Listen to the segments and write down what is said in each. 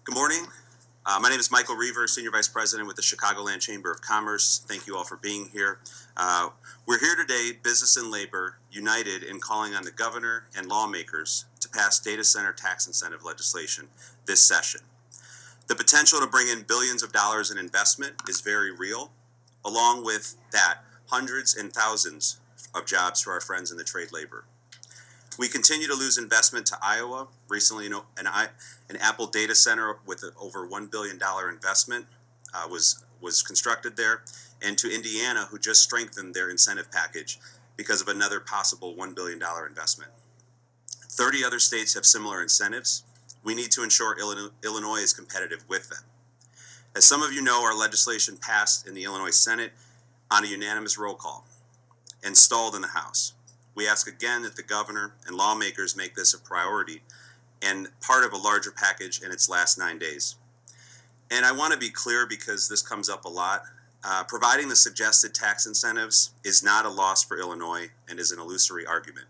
Good morning. My name is Michael Reaver, Senior Vice President with the Chicagoland Chamber of Commerce. Thank you all for being here. We're here today, business and labor, united in calling on the governor and lawmakers to pass data center tax incentive legislation this session. The potential to bring in billions of dollars in investment is very real. Along with that, hundreds and thousands of jobs for our friends in the trade labor. We continue to lose investment to Iowa. Recently, an Apple data center with an over $1 billion investment was constructed there, and to Indiana, who just strengthened their incentive package because of another possible $1 billion investment. 30 other states have similar incentives. We need to ensure Illinois is competitive with them. As some of you know, our legislation passed in the Illinois Senate on a unanimous roll call and stalled in the House. We ask again that the governor and lawmakers make this a priority and part of a larger package in its last 9 days. And I want to be clear because this comes up a lot. Providing the suggested tax incentives is not a loss for Illinois and is an illusory argument.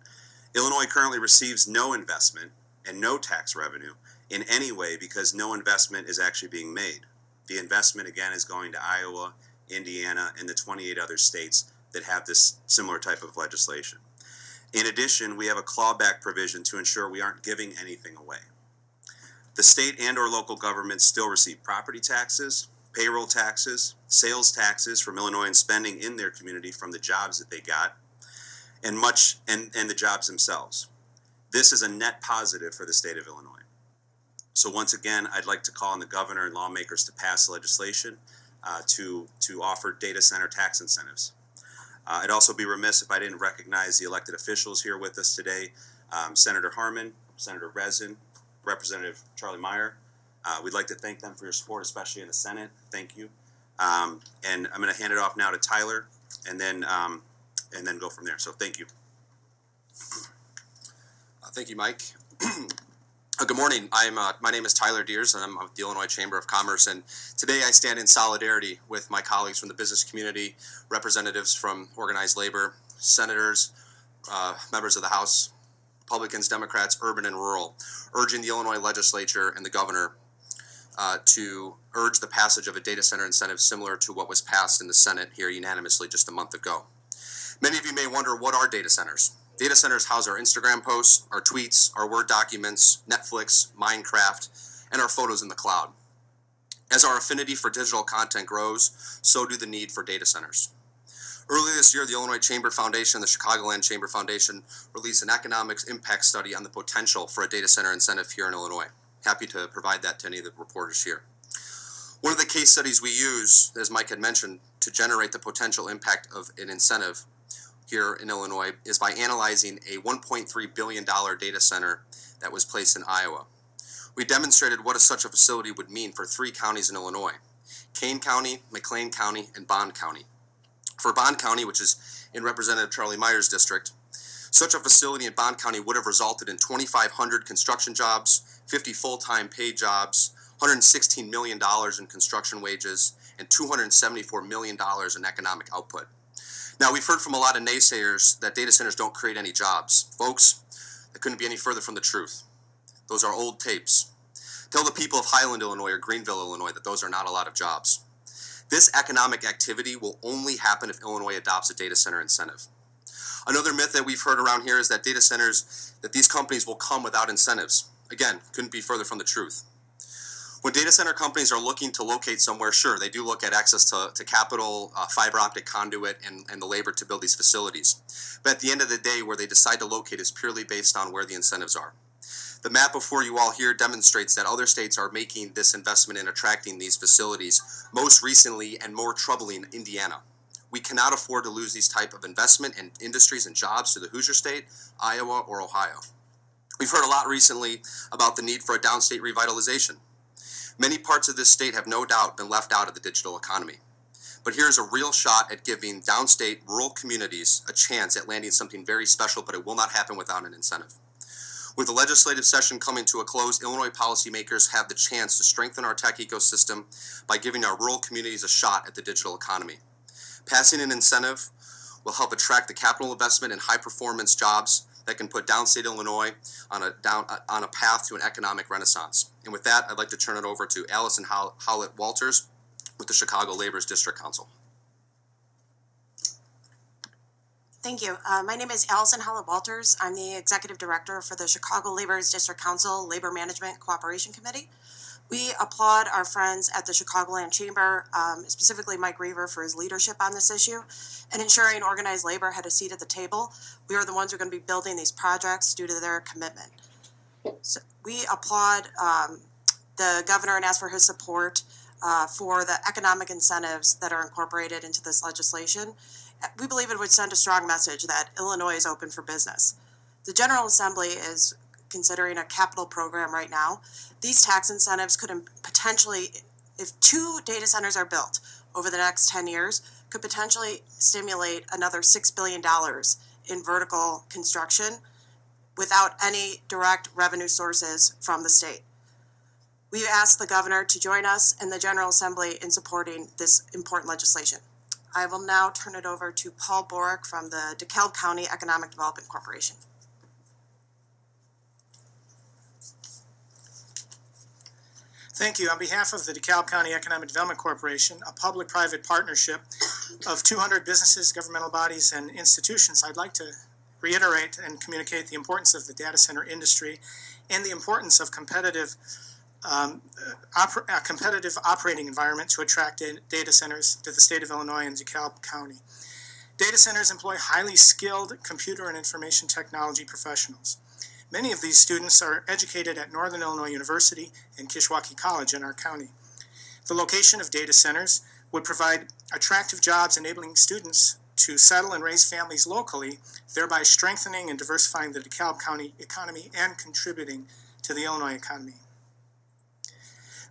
Illinois currently receives no investment and no tax revenue in any way because no investment is actually being made. The investment, again, is going to Iowa, Indiana, and the 28 other states that have this similar type of legislation. In addition, we have a clawback provision to ensure we aren't giving anything away. The state and or local governments still receive property taxes, payroll taxes, sales taxes from Illinoisans spending in their community from the jobs that they got, and the jobs themselves. This is a net positive for the state of Illinois. So once again, I'd like to call on the governor and lawmakers to pass legislation to offer data center tax incentives. I'd also be remiss if I didn't recognize the elected officials here with us today. Senator Harmon, Senator Rezin, Representative Charlie Meier. We'd like to thank them for your support, especially in the Senate. Thank you. And I'm going to hand it off now to Tyler, and then go from there. So thank you. Thank you, Mike. Good morning. My name is Tyler Diers, and I'm with the Illinois Chamber of Commerce. And today I stand in solidarity with my colleagues from the business community, representatives from organized labor, senators, members of the House, Republicans, Democrats, urban and rural, urging the Illinois legislature and the governor to urge the passage of a data center incentive similar to what was passed in the Senate here unanimously just a month ago. Many of you may wonder, what are data centers? Data centers house our Instagram posts, our tweets, our Word documents, Netflix, Minecraft, and our photos in the cloud. As our affinity for digital content grows, so do the need for data centers. Earlier this year, the Illinois Chamber Foundation and the Chicagoland Chamber Foundation released an economics impact study on the potential for a data center incentive here in Illinois. Happy to provide that to any of the reporters here. One of the case studies we use, as Mike had mentioned, to generate the potential impact of an incentive here in Illinois is by analyzing a $1.3 billion data center that was placed in Iowa. We demonstrated what such a facility would mean for 3 counties in Illinois: Kane County, McLean County, and Bond County. For Bond County, which is in Representative Charlie Meier's district, such a facility in Bond County would have resulted in 2,500 construction jobs, 50 full-time paid jobs, $116 million in construction wages, and $274 million in economic output. Now, we've heard from a lot of naysayers that data centers don't create any jobs. Folks, that couldn't be any further from the truth. Those are old tapes. Tell the people of Highland, Illinois, or Greenville, Illinois, that those are not a lot of jobs. This economic activity will only happen if Illinois adopts a data center incentive. Another myth that we've heard around here is that data centers, that these companies will come without incentives. Again, couldn't be further from the truth. When data center companies are looking to locate somewhere, sure, they do look at access to capital, fiber optic conduit, and the labor to build these facilities. But at the end of the day, where they decide to locate is purely based on where the incentives are. The map before you all here demonstrates that other states are making this investment in attracting these facilities, most recently and more troubling, Indiana. We cannot afford to lose these type of investment in industries and jobs to the Hoosier State, Iowa, or Ohio. We've heard a lot recently about the need for a downstate revitalization. Many parts of this state have no doubt been left out of the digital economy. But here's a real shot at giving downstate rural communities a chance at landing something very special, but it will not happen without an incentive. With the legislative session coming to a close, Illinois policymakers have the chance to strengthen our tech ecosystem by giving our rural communities a shot at the digital economy. Passing an incentive will help attract the capital investment and high-performance jobs that can put downstate Illinois on a path to an economic renaissance. And with that, I'd like to turn it over to Allison Howlett-Walters with the Chicago Labor's District Council. Thank you. My name is Allison Howlett-Walters. I'm the Executive Director for the Chicago Labor's District Council Labor Management Cooperation Committee. We applaud our friends at the Chicagoland Chamber, specifically Mike Reaver, for his leadership on this issue and ensuring organized labor had a seat at the table. We are the ones who are going to be building these projects due to their commitment. So we applaud the governor and ask for his support for the economic incentives that are incorporated into this legislation. We believe it would send a strong message that Illinois is open for business. The General Assembly is considering a capital program right now. These tax incentives could potentially, if 2 data centers are built over the next 10 years, could potentially stimulate another $6 billion in vertical construction without any direct revenue sources from the state. We ask the governor to join us in the General Assembly in supporting this important legislation. I will now turn it over to Paul Borick from the DeKalb County Economic Development Corporation. Thank you. On behalf of the DeKalb County Economic Development Corporation, a public-private partnership of 200 businesses, governmental bodies, and institutions, I'd like to reiterate and communicate the importance of the data center industry and the importance of competitive operating environment to attract data centers to the state of Illinois and DeKalb County. Data centers employ highly skilled computer and information technology professionals. Many of these students are educated at Northern Illinois University and Kishwaukee College in our county. The location of data centers would provide attractive jobs enabling students to settle and raise families locally, thereby strengthening and diversifying the DeKalb County economy and contributing to the Illinois economy.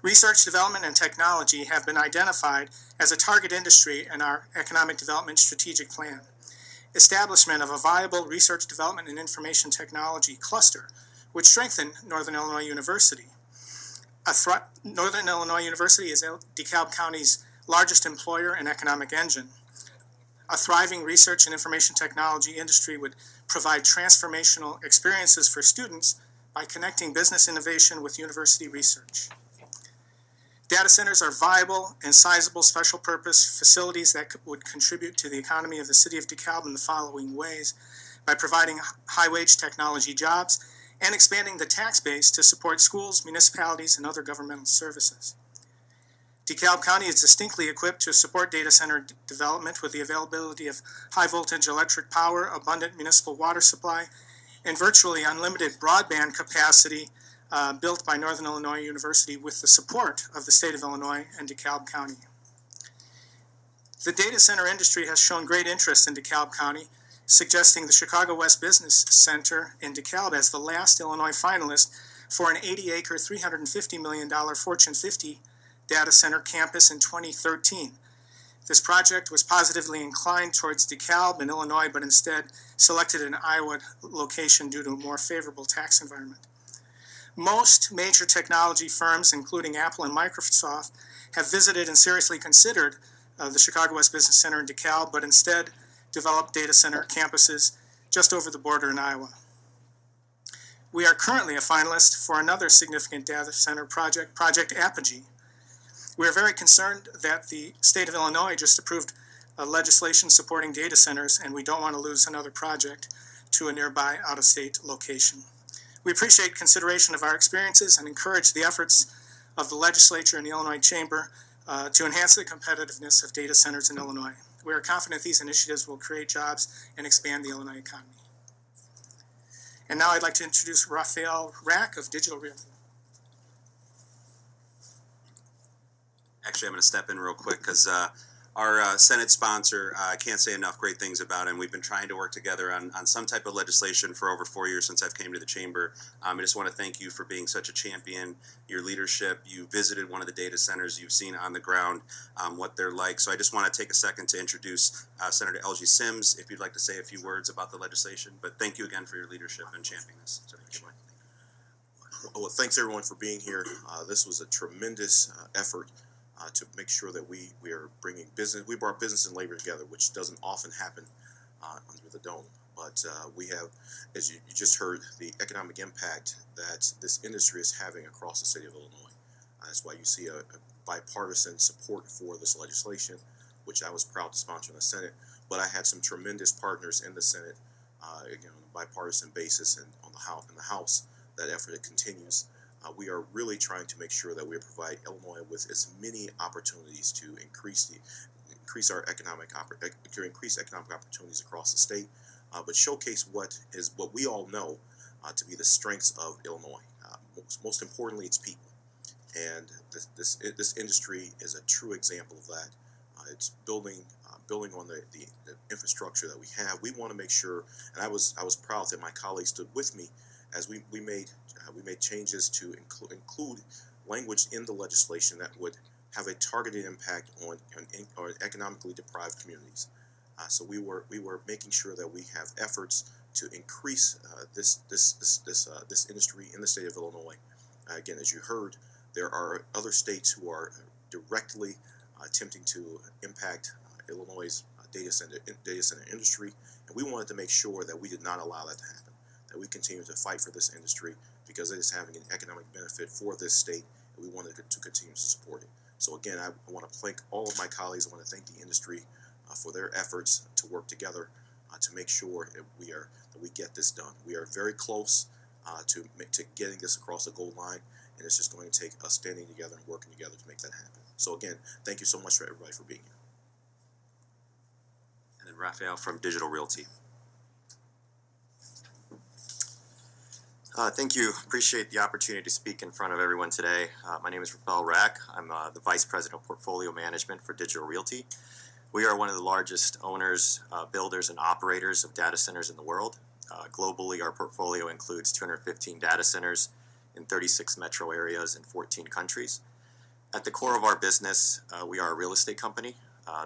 Research, development, and technology have been identified as a target industry in our Economic Development Strategic Plan. Establishment of a viable research, development, and information technology cluster would strengthen Northern Illinois University. Northern Illinois University is DeKalb County's largest employer and economic engine. A thriving research and information technology industry would provide transformational experiences for students by connecting business innovation with university research. Data centers are viable and sizable special purpose facilities that would contribute to the economy of the city of DeKalb in the following ways: by providing high-wage technology jobs and expanding the tax base to support schools, municipalities, and other governmental services. DeKalb County is distinctly equipped to support data center development with the availability of high-voltage electric power, abundant municipal water supply, and virtually unlimited broadband capacity built by Northern Illinois University with the support of the state of Illinois and DeKalb County. The data center industry has shown great interest in DeKalb County, suggesting the Chicago West Business Center in DeKalb as the last Illinois finalist for an 80-acre, $350 million Fortune 50 data center campus in 2013. This project was positively inclined towards DeKalb in Illinois, but instead selected an Iowa location due to a more favorable tax environment. Most major technology firms, including Apple and Microsoft, have visited and seriously considered the Chicago West Business Center in DeKalb, but instead developed data center campuses just over the border in Iowa. We are currently a finalist for another significant data center project, Project Apogee. We are very concerned that the state of Illinois just approved legislation supporting data centers, and we don't want to lose another project to a nearby out-of-state location. We appreciate consideration of our experiences and encourage the efforts of the legislature and the Illinois Chamber to enhance the competitiveness of data centers in Illinois. We are confident these initiatives will create jobs and expand the Illinois economy. And now I'd like to introduce Raphael Rack of Digital Realty. Actually, I'm going to step in real quick because our Senate sponsor, I can't say enough great things about him. We've been trying to work together on some type of legislation for over 4 years since I've came to the chamber. I just want to thank you for being such a champion, your leadership. You visited one of the data centers. You've seen on the ground what they're like. So I just want to take a second to introduce Senator Elgie Sims, if you'd like to say a few words about the legislation. But thank you again for your leadership and championing this. Well, thanks everyone for being here. This was a tremendous effort to make sure that we are bringing business. We brought business and labor together, which doesn't often happen under the dome. But we have, as you just heard, the economic impact that this industry is having across the state of Illinois. That's why you see a bipartisan support for this legislation, which I was proud to sponsor in the Senate. But I had some tremendous partners in the Senate, again, on a bipartisan basis, and on the House. That effort continues. We are really trying to make sure that we provide Illinois with as many opportunities to increase economic opportunities across the state, but showcase what we all know to be the strengths of Illinois. Most importantly, it's people, and this industry is a true example of that. It's building on the infrastructure that we have. We want to make sure, and I was proud that my colleagues stood with me as we made changes to include language in the legislation that would have a targeted impact on economically deprived communities. So we were making sure that we have efforts to increase this industry in the state of Illinois. Again, as you heard, there are other states who are directly attempting to impact Illinois' data center industry, and we wanted to make sure that we did not allow that to happen. That we continue to fight for this industry because it is having an economic benefit for this state, and we wanted to continue to support it. So again, I want to thank all of my colleagues. I want to thank the industry for their efforts to work together to make sure that we get this done. We are very close to getting this across the goal line, and it's just going to take us standing together and working together to make that happen. So again, thank you so much for everybody for being here. And then Raphael from Digital Realty. Thank you. Appreciate the opportunity to speak in front of everyone today. My name is Raphael Rack. I'm the Vice President of Portfolio Management for Digital Realty. We are one of the largest owners, builders, and operators of data centers in the world. Globally, our portfolio includes 215 data centers in 36 metro areas in 14 countries. At the core of our business, we are a real estate company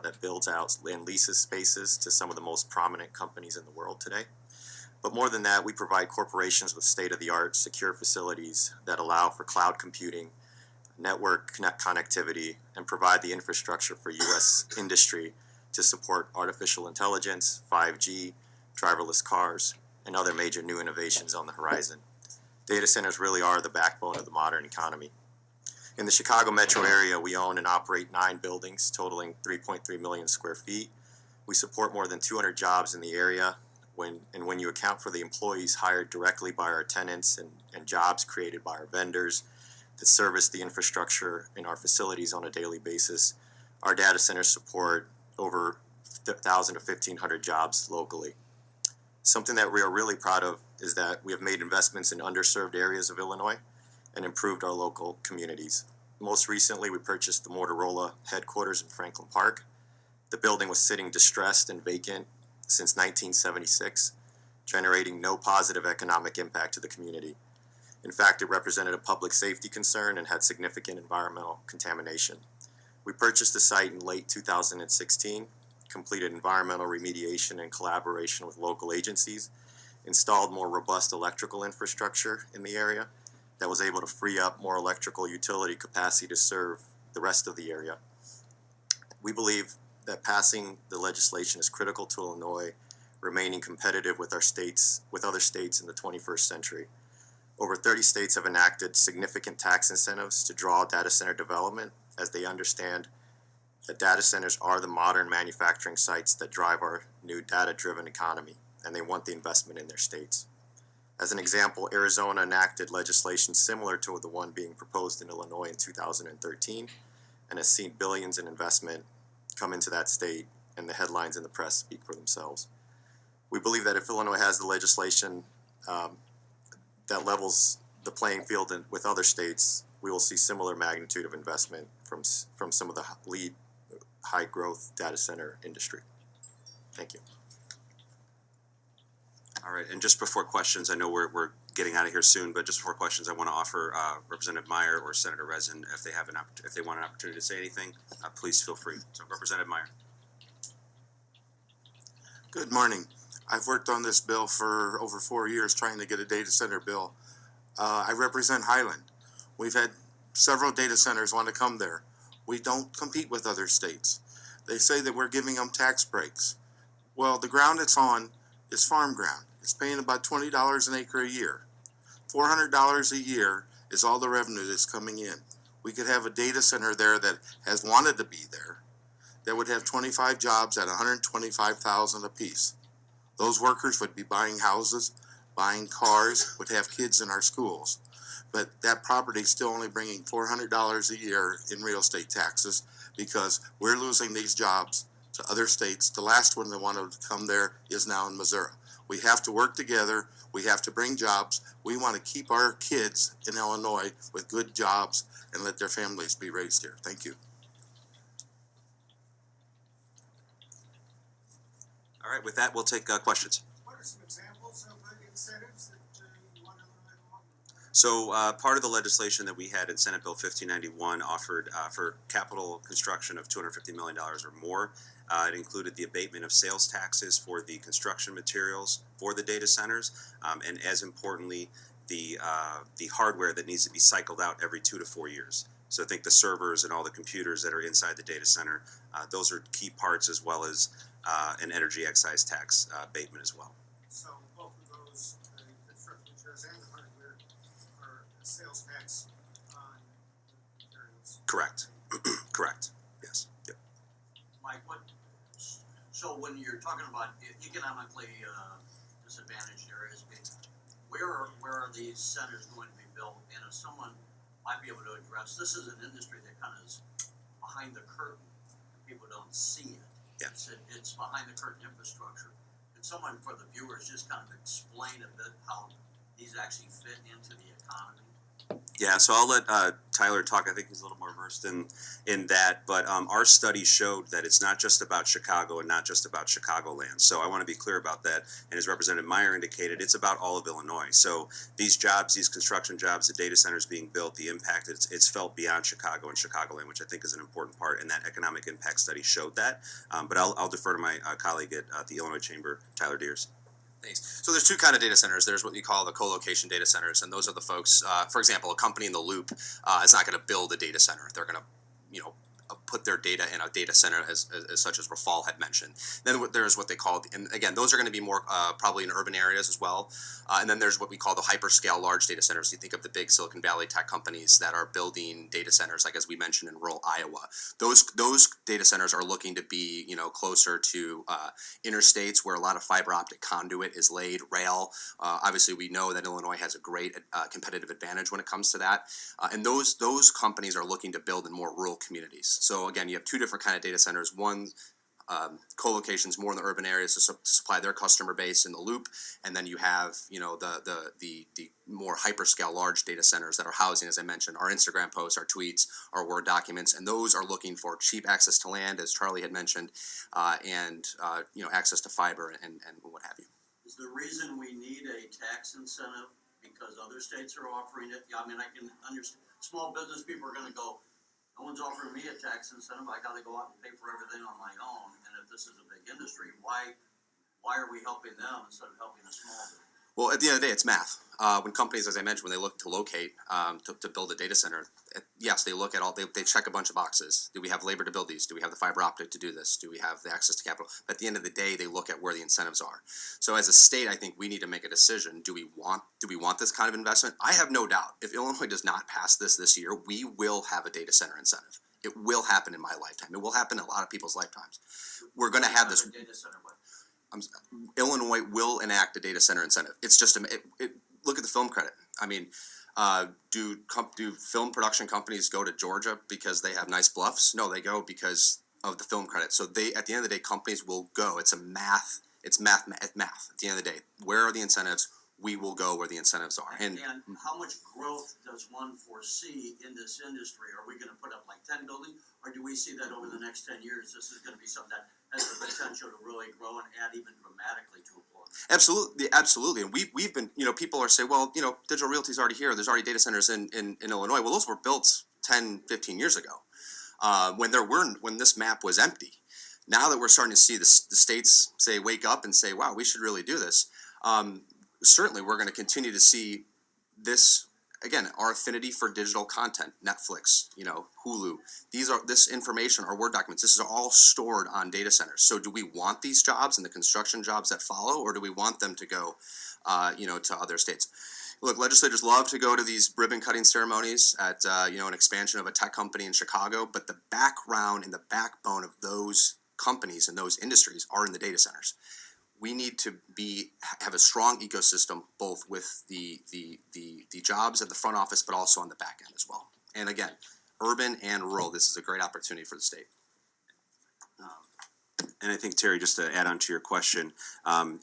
that builds out and leases spaces to some of the most prominent companies in the world today. But more than that, we provide corporations with state-of-the-art secure facilities that allow for cloud computing, network connectivity, and provide the infrastructure for U.S. industry to support artificial intelligence, 5G, driverless cars, and other major new innovations on the horizon. Data centers really are the backbone of the modern economy. In the Chicago metro area, we own and operate 9 buildings totaling 3.3 million square feet. We support more than 200 jobs in the area. When you account for the employees hired directly by our tenants and jobs created by our vendors that service the infrastructure in our facilities on a daily basis, our data centers support over 1,000 to 1,500 jobs locally. Something that we are really proud of is that we have made investments in underserved areas of Illinois and improved our local communities. Most recently, we purchased the Motorola headquarters in Franklin Park. The building was sitting distressed and vacant since 1976, generating no positive economic impact to the community. In fact, it represented a public safety concern and had significant environmental contamination. We purchased the site in late 2016, completed environmental remediation in collaboration with local agencies, installed more robust electrical infrastructure in the area that was able to free up more electrical utility capacity to serve the rest of the area. We believe that passing the legislation is critical to Illinois remaining competitive with other states in the 21st century. Over 30 states have enacted significant tax incentives to draw data center development, as they understand that data centers are the modern manufacturing sites that drive our new data-driven economy, and they want the investment in their states. As an example, Arizona enacted legislation similar to the one being proposed in Illinois in 2013 and has seen billions in investment come into that state, and the headlines in the press speak for themselves. We believe that if Illinois has the legislation that levels the playing field with other states, we will see similar magnitude of investment from some of the lead high-growth data center industry. Thank you. All right, and just before questions, I know we're getting out of here soon, but just before questions, I want to offer Representative Meier or Senator Rezin, if they want an opportunity to say anything, please feel free. So, Representative Meier. Good morning. I've worked on this bill for over 4 years trying to get a data center bill. I represent Highland. We've had several data centers want to come there. We don't compete with other states. They say that we're giving them tax breaks. Well, the ground it's on is farm ground. It's paying about $20 an acre a year. $400 a year is all the revenue that's coming in. We could have a data center there that has wanted to be there that would have 25 jobs at $125,000 apiece. Those workers would be buying houses, buying cars, would have kids in our schools. But that property is still only bringing $400 a year in real estate taxes because we're losing these jobs to other states. The last one that wanted to come there is now in Missouri. We have to work together. We have to bring jobs. We want to keep our kids in Illinois with good jobs and let their families be raised here. Thank you. All right, with that, we'll take questions. What are some examples of incentives that you want to? So part of the legislation that we had in Senate Bill 1591 offered for capital construction of $250 million or more. It included the abatement of sales taxes for the construction materials for the data centers, and as importantly, the hardware that needs to be cycled out every 2 to 4 years. So I think the servers and all the computers that are inside the data center, those are key parts, as well as an energy excise tax abatement as well. So both of those, the construction materials and the hardware, are sales tax on materials. Correct. Correct. Yes. Yep. Mike, so when you're talking about economically disadvantaged areas, where are these centers going to be built? And if someone might be able to address, this is an industry that kind of is behind the curtain, and people don't see it. Yeah. It's behind the curtain infrastructure. Can someone, for the viewers, just kind of explain a bit how these actually fit into the economy? Yeah, so I'll let Tyler talk. I think he's a little more versed in that. But our study showed that it's not just about Chicago and not just about Chicagoland. So I want to be clear about that. And as Representative Meier indicated, it's about all of Illinois. So these jobs, these construction jobs, the data centers being built, the impact, it's felt beyond Chicago and Chicagoland, which I think is an important part. And that economic impact study showed that. But I'll defer to my colleague at the Illinois Chamber, Tyler Diers. Thanks. So there's two kind of data centers. There's what you call the co-location data centers, and those are the folks. For example, a company in the Loop is not going to build a data center. They're going to, put their data in a data center, as such as Rafal had mentioned. Then there's what they call, and again, those are going to be more probably in urban areas as well. And then there's what we call the hyperscale large data centers. You think of the big Silicon Valley tech companies that are building data centers, like as we mentioned in rural Iowa. Those data centers are looking to be closer to interstates where a lot of fiber optic conduit is laid, rail. Obviously, we know that Illinois has a great competitive advantage when it comes to that. And those companies are looking to build in more rural communities. So again, you have two different kind of data centers. One, co-locations more in the urban areas to supply their customer base in the Loop, and then you have the more hyperscale large data centers that are housing, as I mentioned, our Instagram posts, our tweets, our Word documents, and those are looking for cheap access to land, as Charlie had mentioned, and access to fiber and what have you. Is the reason we need a tax incentive because other states are offering it? I mean, I can understand small business people are going to go, no one's offering me a tax incentive. I got to go out and pay for everything on my own. And if this is a big industry, why are we helping them instead of helping a small business? Well, at the end of the day, it's math. When companies, as I mentioned, when they look to locate, to build a data center, yes, they look at they check a bunch of boxes. Do we have labor to build these? Do we have the fiber optic to do this? Do we have the access to capital? But at the end of the day, they look at where the incentives are. So as a state, I think we need to make a decision. Do we want this kind of investment? I have no doubt. If Illinois does not pass this year, we will have a data center incentive. It will happen in my lifetime. It will happen in a lot of people's lifetimes. We're going to have this. Data center, Illinois will enact a data center incentive. It's just look at the film credit. I mean, do film production companies go to Georgia because they have nice bluffs? No, they go because of the film credit. So at the end of the day, companies will go. It's math. At the end of the day, where are the incentives? We will go where the incentives are. And how much growth does one foresee in this industry? Are we going to put up like 10 buildings, or do we see that over the next 10 years, this is going to be something that has the potential to really grow and add even dramatically to employment? Absolutely. And we've been, people are saying, well, Digital Realty's already here. There's already data centers in Illinois. Well, those were built 10, 15 years ago when this map was empty. Now that we're starting to see the states say, wake up and say, wow, we should really do this. Certainly, we're going to continue to see this again, our affinity for digital content, Netflix, Hulu, this information are Word documents. This is all stored on data centers. So do we want these jobs and the construction jobs that follow, or do we want them to go, to other states? Look, legislators love to go to these ribbon cutting ceremonies at, an expansion of a tech company in Chicago, but the background and the backbone of those companies and those industries are in the data centers. We need to have a strong ecosystem, both with the jobs at the front office, but also on the back end as well. And again, urban and rural, this is a great opportunity for the state. And I think, Terry, just to add on to your question,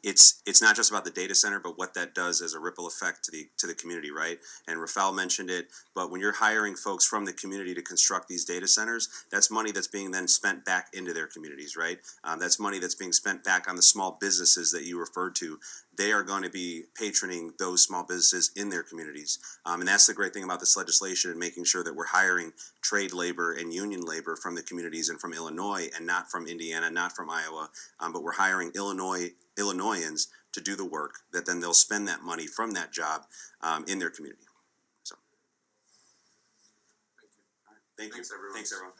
it's not just about the data center, but what that does as a ripple effect to the community, right? And Rafael mentioned it, but when you're hiring folks from the community to construct these data centers, that's money that's being then spent back into their communities, right? That's money that's being spent back on the small businesses that you referred to. They are going to be patroning those small businesses in their communities. And that's the great thing about this legislation and making sure that we're hiring trade labor and union labor from the communities and from Illinois and not from Indiana, not from Iowa, but we're hiring Illinoisans to do the work that then they'll spend that money from that job in their community. So, thank you. Thanks, everyone. Thanks, everyone.